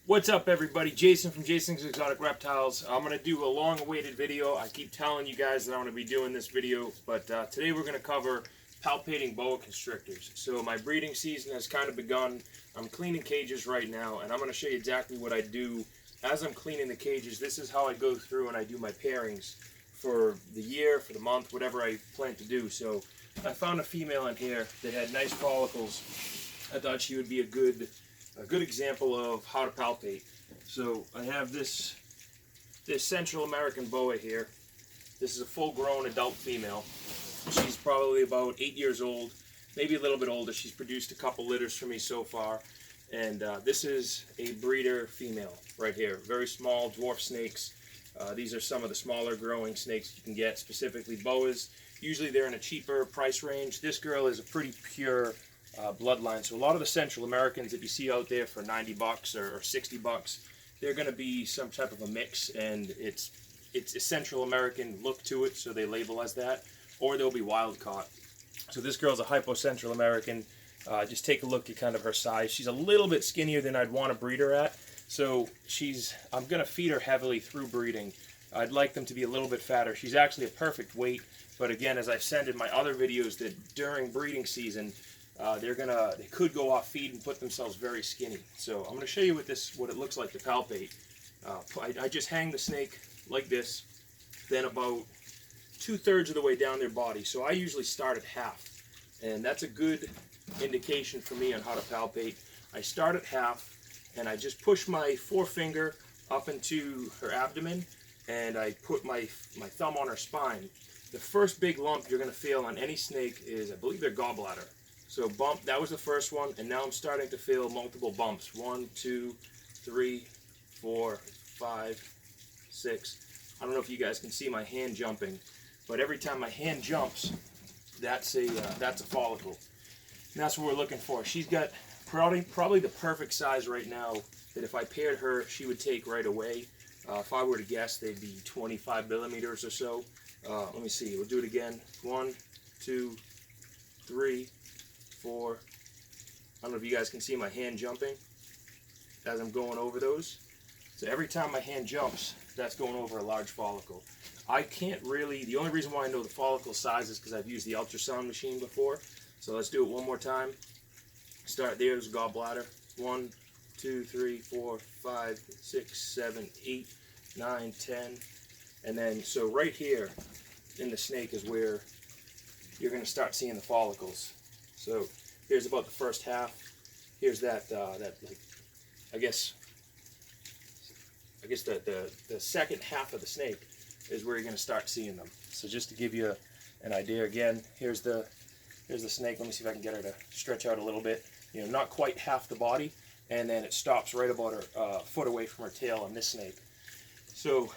What's up, everybody? Jason from Jason's Exotic Reptiles. I'm going to do a long-awaited video. I keep telling you guys that I'm going to be doing this video, but today we're going to cover palpating boa constrictors. So my breeding season has kind of begun. I'm cleaning cages right now, and I'm going to show you exactly what I do as I'm cleaning the cages. This is how I go through and I do my pairings for the year, for the month, whatever I plan to do. So I found a female in here that had nice follicles. I thought she would be a good example of how to palpate. So I have this Central American boa here. This is a full-grown adult female. She's probably about 8 years old, maybe a little bit older. She's produced a couple litters for me so far. And this is a breeder female right here. Very small dwarf snakes. These are some of the smaller growing snakes you can get, specifically boas. Usually they're in a cheaper price range. This girl is a pretty pure bloodline. So a lot of the Central Americans that you see out there for 90 bucks or 60 bucks, they're going to be some type of a mix, and it's a Central American look to it, so they label as that, or they'll be wild caught. So this girl's a hypo Central American. Just take a look at kind of her size. She's a little bit skinnier than I'd want to breed her at, so I'm going to feed her heavily through breeding. I'd like them to be a little bit fatter. She's actually a perfect weight, but again, as I've said in my other videos, that during breeding season, they could go off feed and put themselves very skinny. So I'm going to show you what it looks like to palpate. I just hang the snake like this, then about 2/3 of the way down their body. So I usually start at half, and that's a good indication for me on how to palpate. I start at half, and I just push my forefinger up into her abdomen, and I put my thumb on her spine. The first big lump you're going to feel on any snake is, I believe, their gallbladder. So bump, that was the first one, and now I'm starting to feel multiple bumps. 1, 2, 3, 4, 5, 6. I don't know if you guys can see my hand jumping, but every time my hand jumps, that's a follicle. And that's what we're looking for. She's got probably the perfect size right now that if I paired her, she would take right away. If I were to guess, they'd be 25 millimeters or so. Let me see. We'll do it again. 1, 2, 3, 4. I don't know if you guys can see my hand jumping as I'm going over those. So every time my hand jumps, that's going over a large follicle. I can't really, the only reason why I know the follicle size is because I've used the ultrasound machine before. So let's do it one more time. Start there, there's gallbladder. 1, 2, 3, 4, 5, 6, 7, 8, 9, 10. And then, so right here in the snake is where you're going to start seeing the follicles. So here's about the first half. Here's that like, I guess the second half of the snake is where you're going to start seeing them. So just to give you an idea, again, here's the snake. Let me see if I can get her to stretch out a little bit. You know, not quite half the body, and then it stops right about a foot away from her tail on this snake. So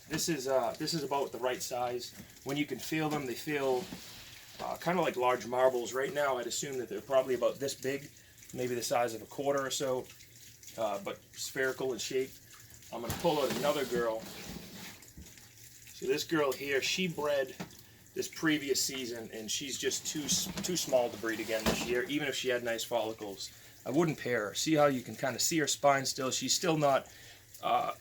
this is about the right size. When you can feel them, they feel kind of like large marbles. Right now, I'd assume that they're probably about this big, maybe the size of a quarter or so, but spherical in shape. I'm going to pull out another girl. So this girl here, she bred this previous season, and she's just too small to breed again this year, even if she had nice follicles. I wouldn't pair her. See how you can kind of see her spine still? She's still not,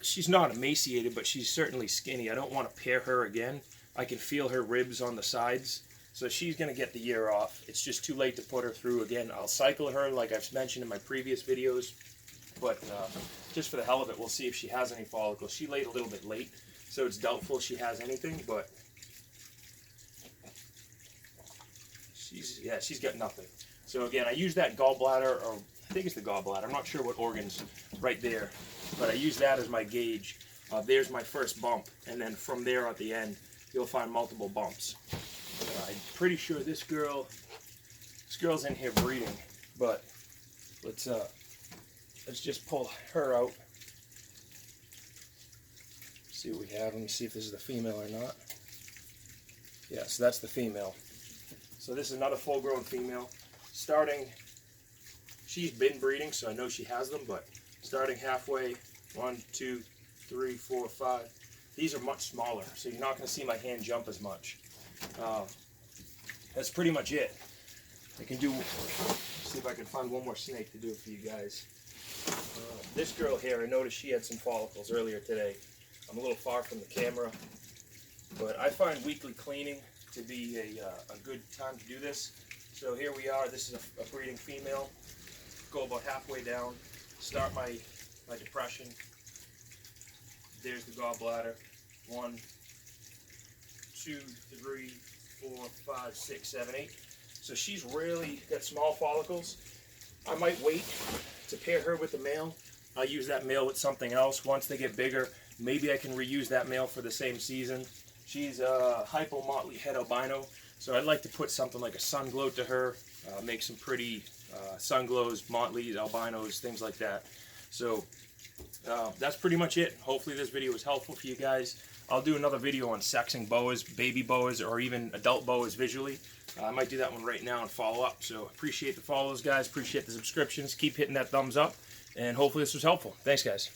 she's not emaciated, but she's certainly skinny. I don't want to pair her again. I can feel her ribs on the sides. So she's going to get the year off. It's just too late to put her through again. I'll cycle her like I've mentioned in my previous videos, but just for the hell of it, we'll see if she has any follicles. She laid a little bit late, so it's doubtful she has anything, but she's got nothing. So again, I use that gallbladder, or I think it's the gallbladder. I'm not sure what organ's right there, but I use that as my gauge. There's my first bump, and then from there at the end, you'll find multiple bumps. I'm pretty sure this girl's in here breeding, but let's just pull her out. See what we have. Let me see if this is the female or not. Yeah, so that's the female. So this is another full-grown female. She's been breeding, so I know she has them, but starting halfway, 1, 2, 3, 4, 5. These are much smaller, so you're not going to see my hand jump as much. That's pretty much it. I can see if I can find one more snake to do it for you guys. This girl here, I noticed she had some follicles earlier today. I'm a little far from the camera, but I find weekly cleaning to be a good time to do this. So here we are. This is a breeding female. Go about halfway down. Start my depression. There's the gallbladder. 1, 2, 3, 4, 5, 6, 7, 8. So she's really got small follicles. I might wait to pair her with the male. I'll use that male with something else. Once they get bigger, maybe I can reuse that male for the same season. She's a hypo-motley head albino, so I'd like to put something like a sun glow to her, make some pretty sun glows, motleys, albinos, things like that. So that's pretty much it. Hopefully this video was helpful for you guys. I'll do another video on sexing boas, baby boas, or even adult boas visually. I might do that one right now and follow up. So appreciate the follows, guys. Appreciate the subscriptions. Keep hitting that thumbs up. And hopefully this was helpful. Thanks, guys.